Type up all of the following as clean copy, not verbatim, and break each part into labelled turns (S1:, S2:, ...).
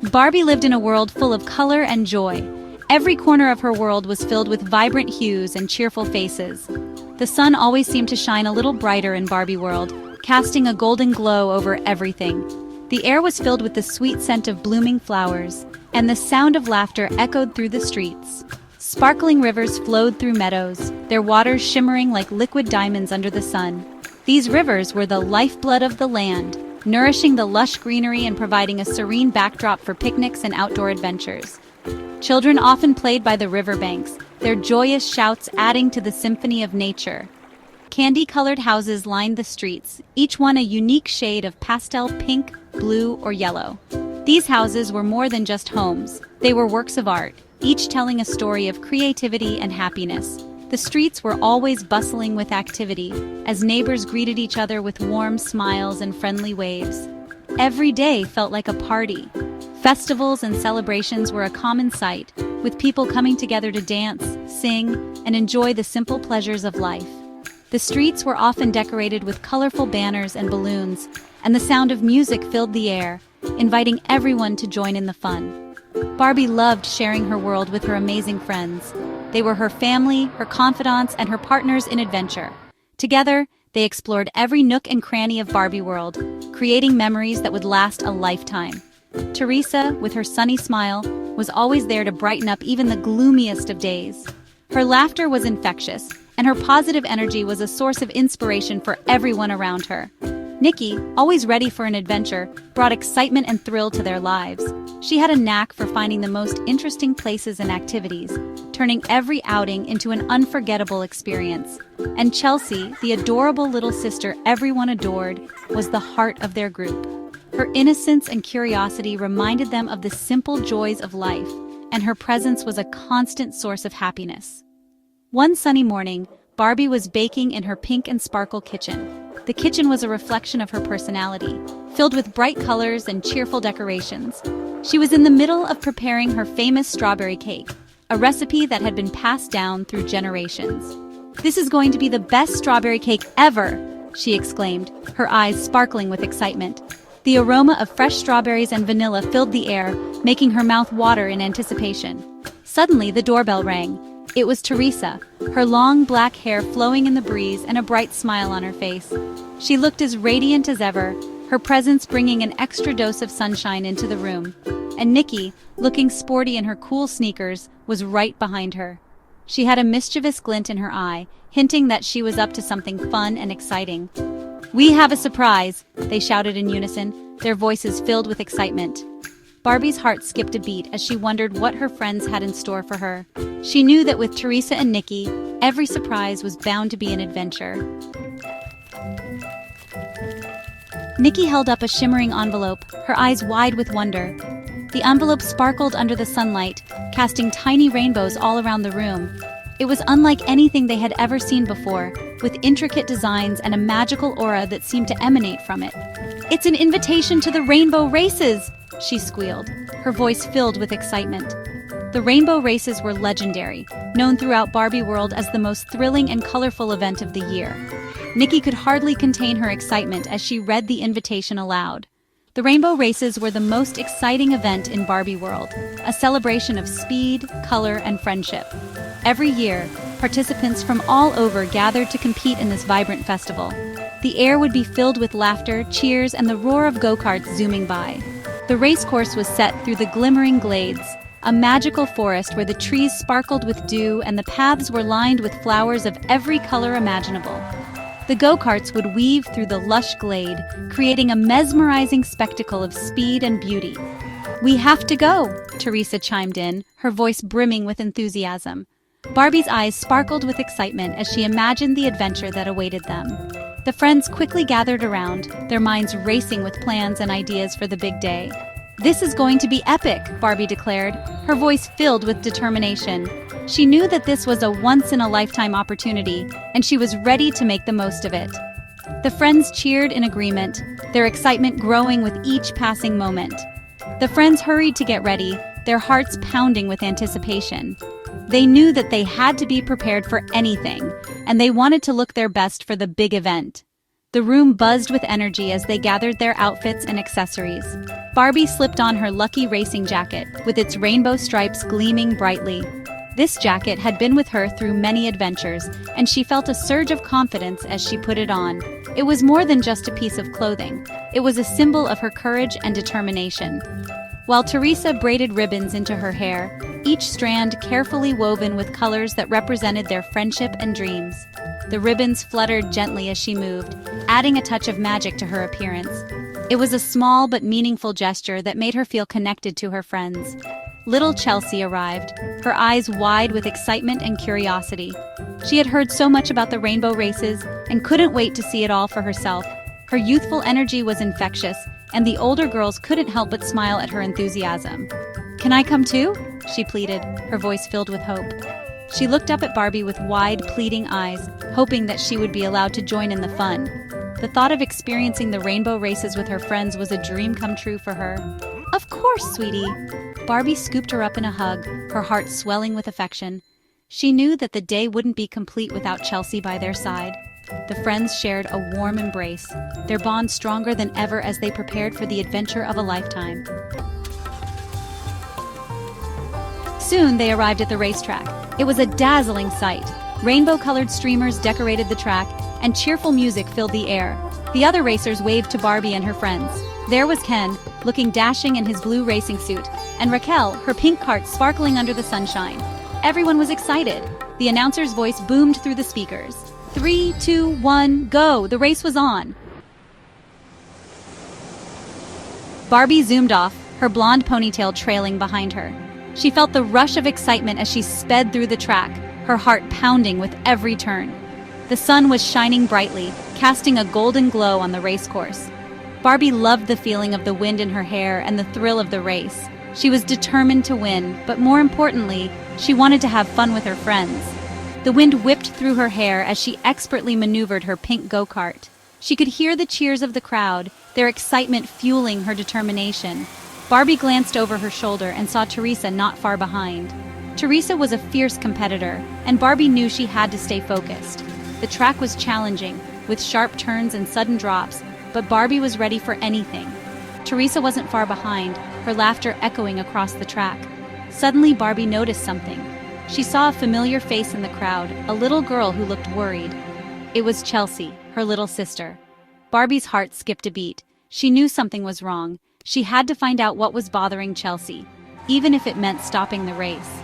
S1: Barbie lived in a world full of color and joy. Every corner of her world was filled with vibrant hues and cheerful faces. The sun always seemed to shine a little brighter in Barbie World, casting a golden glow over everything. The air was filled with the sweet scent of blooming flowers, and the sound of laughter echoed through the streets. Sparkling rivers flowed through meadows, their waters shimmering like liquid diamonds under the sun. These rivers were the lifeblood of the land, nourishing the lush greenery and providing a serene backdrop for picnics and outdoor adventures. Children often played by the riverbanks, their joyous shouts adding to the symphony of nature. Candy-colored houses lined the streets, each one a unique shade of pastel pink, blue, or yellow. These houses were more than just homes. They were works of art, each telling a story of creativity and happiness. The streets were always bustling with activity, as neighbors greeted each other with warm smiles and friendly waves. Every day felt like a party. Festivals and celebrations were a common sight, with people coming together to dance, sing, and enjoy the simple pleasures of life. The streets were often decorated with colorful banners and balloons, and the sound of music filled the air, inviting everyone to join in the fun. Barbie loved sharing her world with her amazing friends. They were her family, her confidants, and her partners in adventure. Together, they explored every nook and cranny of Barbie World, creating memories that would last a lifetime. Teresa, with her sunny smile, was always there to brighten up even the gloomiest of days. Her laughter was infectious, and her positive energy was a source of inspiration for everyone around her. Nikki, always ready for an adventure, brought excitement and thrill to their lives. She had a knack for finding the most interesting places and activities, turning every outing into an unforgettable experience. And Chelsea, the adorable little sister everyone adored, was the heart of their group. Her innocence and curiosity reminded them of the simple joys of life, and her presence was a constant source of happiness. One sunny morning, Barbie was baking in her pink and sparkle kitchen. The kitchen was a reflection of her personality, filled with bright colors and cheerful decorations. She was in the middle of preparing her famous strawberry cake, a recipe that had been passed down through generations. "This is going to be the best strawberry cake ever!" she exclaimed, her eyes sparkling with excitement. The aroma of fresh strawberries and vanilla filled the air, making her mouth water in anticipation. Suddenly, the doorbell rang. It was Teresa, her long black hair flowing in the breeze and a bright smile on her face. She looked as radiant as ever, her presence bringing an extra dose of sunshine into the room. And Nikki, looking sporty in her cool sneakers, was right behind her. She had a mischievous glint in her eye, hinting that she was up to something fun and exciting. "We have a surprise," they shouted in unison, their voices filled with excitement. Barbie's heart skipped a beat as she wondered what her friends had in store for her. She knew that with Teresa and Nikki, every surprise was bound to be an adventure. Nikki held up a shimmering envelope, her eyes wide with wonder. The envelope sparkled under the sunlight, casting tiny rainbows all around the room. It was unlike anything they had ever seen before, with intricate designs and a magical aura that seemed to emanate from it. "It's an invitation to the rainbow races!" she squealed, her voice filled with excitement. The rainbow races were legendary, known throughout Barbie World as the most thrilling and colorful event of the year. Nikki could hardly contain her excitement as she read the invitation aloud. The rainbow races were the most exciting event in Barbie World, a celebration of speed, color, and friendship. Every year, participants from all over gathered to compete in this vibrant festival. The air would be filled with laughter, cheers, and the roar of go-karts zooming by. The race course was set through the glimmering glades, a magical forest where the trees sparkled with dew and the paths were lined with flowers of every color imaginable. The go-karts would weave through the lush glade, creating a mesmerizing spectacle of speed and beauty. "We have to go," Teresa chimed in, her voice brimming with enthusiasm. Barbie's eyes sparkled with excitement as she imagined the adventure that awaited them. The friends quickly gathered around, their minds racing with plans and ideas for the big day. "This is going to be epic," Barbie declared, her voice filled with determination. She knew that this was a once-in-a-lifetime opportunity, and she was ready to make the most of it. The friends cheered in agreement, their excitement growing with each passing moment. The friends hurried to get ready, their hearts pounding with anticipation. They knew that they had to be prepared for anything, and they wanted to look their best for the big event. The room buzzed with energy as they gathered their outfits and accessories. Barbie slipped on her lucky racing jacket, with its rainbow stripes gleaming brightly. This jacket had been with her through many adventures, and she felt a surge of confidence as she put it on. It was more than just a piece of clothing. It was a symbol of her courage and determination. While Teresa braided ribbons into her hair, each strand carefully woven with colors that represented their friendship and dreams. The ribbons fluttered gently as she moved, adding a touch of magic to her appearance. It was a small but meaningful gesture that made her feel connected to her friends. Little Chelsea arrived, her eyes wide with excitement and curiosity. She had heard so much about the rainbow races and couldn't wait to see it all for herself. Her youthful energy was infectious, and the older girls couldn't help but smile at her enthusiasm. "Can I come too?" she pleaded, her voice filled with hope. She looked up at Barbie with wide, pleading eyes, hoping that she would be allowed to join in the fun. The thought of experiencing the rainbow races with her friends was a dream come true for her. "Of course, sweetie." Barbie scooped her up in a hug, her heart swelling with affection. She knew that the day wouldn't be complete without Chelsea by their side. The friends shared a warm embrace, their bond stronger than ever as they prepared for the adventure of a lifetime. Soon they arrived at the racetrack. It was a dazzling sight. Rainbow-colored streamers decorated the track, and cheerful music filled the air. The other racers waved to Barbie and her friends. There was Ken, looking dashing in his blue racing suit, and Raquel, her pink cart sparkling under the sunshine. Everyone was excited. The announcer's voice boomed through the speakers. 3, 2, 1, go! The race was on. Barbie zoomed off, her blonde ponytail trailing behind her. She felt the rush of excitement as she sped through the track, her heart pounding with every turn. The sun was shining brightly, casting a golden glow on the racecourse. Barbie loved the feeling of the wind in her hair and the thrill of the race. She was determined to win, but more importantly, she wanted to have fun with her friends. The wind whipped through her hair as she expertly maneuvered her pink go-kart. She could hear the cheers of the crowd, their excitement fueling her determination. Barbie glanced over her shoulder and saw Teresa not far behind. Teresa was a fierce competitor, and Barbie knew she had to stay focused. The track was challenging, with sharp turns and sudden drops, but Barbie was ready for anything. Teresa wasn't far behind, her laughter echoing across the track. Suddenly, Barbie noticed something. She saw a familiar face in the crowd, a little girl who looked worried. It was Chelsea, her little sister. Barbie's heart skipped a beat. She knew something was wrong. She had to find out what was bothering Chelsea, even if it meant stopping the race.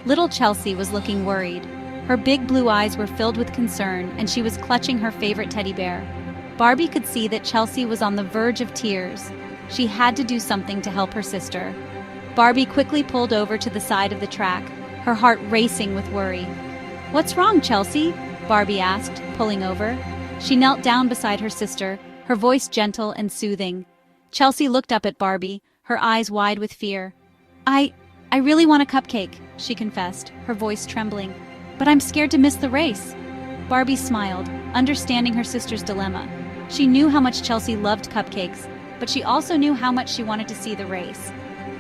S1: Little Chelsea was looking worried. Her big blue eyes were filled with concern, and she was clutching her favorite teddy bear. Barbie could see that Chelsea was on the verge of tears. She had to do something to help her sister. Barbie quickly pulled over to the side of the track, her heart racing with worry. "What's wrong, Chelsea?" Barbie asked, pulling over. She knelt down beside her sister, her voice gentle and soothing. Chelsea looked up at Barbie, her eyes wide with fear. I really want a cupcake," she confessed, her voice trembling. "But I'm scared to miss the race." Barbie smiled, understanding her sister's dilemma. She knew how much Chelsea loved cupcakes, but she also knew how much she wanted to see the race.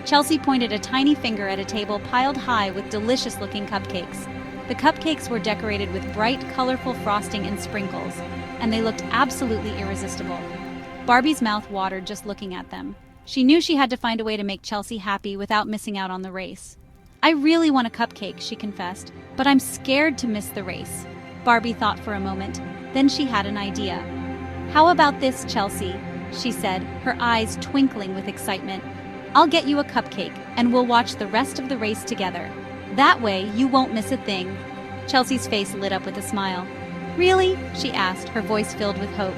S1: Chelsea pointed a tiny finger at a table piled high with delicious-looking cupcakes. The cupcakes were decorated with bright, colorful frosting and sprinkles, and they looked absolutely irresistible. Barbie's mouth watered just looking at them. She knew she had to find a way to make Chelsea happy without missing out on the race. "I really want a cupcake," she confessed, "but I'm scared to miss the race." Barbie thought for a moment. Then she had an idea. "How about this, Chelsea?" she said, her eyes twinkling with excitement. "I'll get you a cupcake, and we'll watch the rest of the race together. That way, you won't miss a thing." Chelsea's face lit up with a smile. "Really?" she asked, her voice filled with hope.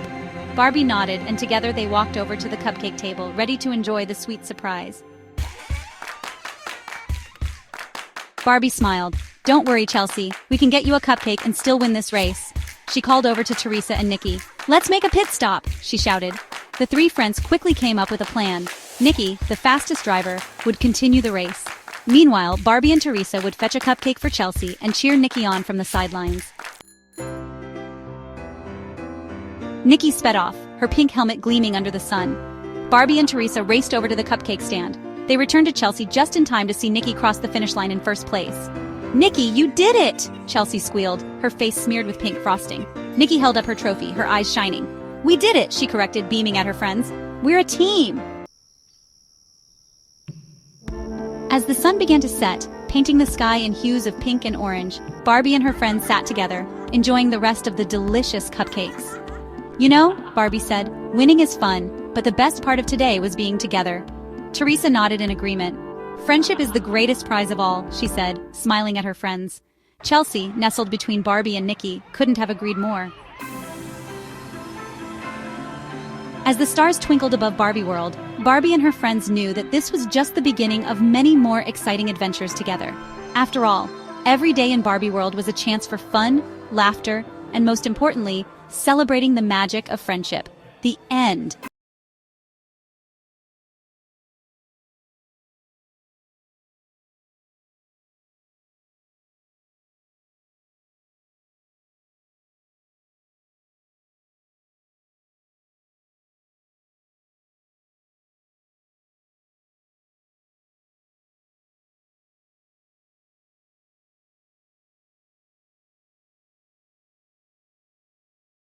S1: Barbie nodded, and together they walked over to the cupcake table, ready to enjoy the sweet surprise. Barbie smiled. "Don't worry, Chelsea. We can get you a cupcake and still win this race." She called over to Teresa and Nikki. "Let's make a pit stop," she shouted. The three friends quickly came up with a plan. Nikki, the fastest driver, would continue the race. Meanwhile, Barbie and Teresa would fetch a cupcake for Chelsea and cheer Nikki on from the sidelines. Nikki sped off, her pink helmet gleaming under the sun. Barbie and Teresa raced over to the cupcake stand. They returned to Chelsea just in time to see Nikki cross the finish line in first place. "Nikki, you did it!" Chelsea squealed, her face smeared with pink frosting. Nikki held up her trophy, her eyes shining. "We did it," she corrected, beaming at her friends. "We're a team!" As the sun began to set, painting the sky in hues of pink and orange, Barbie and her friends sat together, enjoying the rest of the delicious cupcakes. "You know," Barbie said, "winning is fun, but the best part of today was being together." Teresa nodded in agreement. "Friendship is the greatest prize of all," she said, smiling at her friends. Chelsea, nestled between Barbie and Nikki, couldn't have agreed more. As the stars twinkled above Barbie World, Barbie and her friends knew that this was just the beginning of many more exciting adventures together. After all, every day in Barbie World was a chance for fun, laughter, and most importantly, celebrating the magic of friendship. The end.